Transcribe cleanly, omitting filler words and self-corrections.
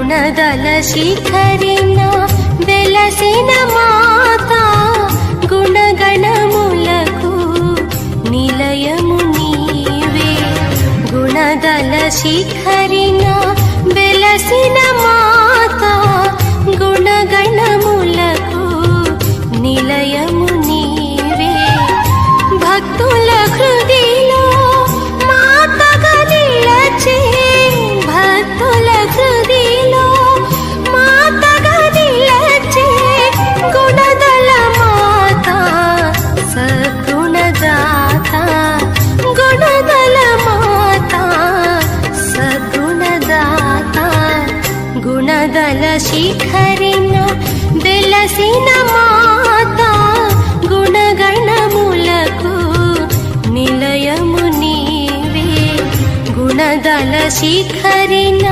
గుణదల శిఖరిన వెలసిన మాత గుణగణములకు నిలయము నీవే. గుణదల శిఖరిన వెలసిన మాత గుణగణములకు నిలయము నీవే. భక్తుల హృదయలో మాతగా నిలచే, భక్తుల హృదయలో మాతగా నిలచే గుణదల మాత సద్గుణదాత. గుణదల మాత సద్గుణదాత. గుణదల శిఖరిన వెలసిన మాత గుణగణములకు నిలయము నీవే. గుణదల శిఖరిన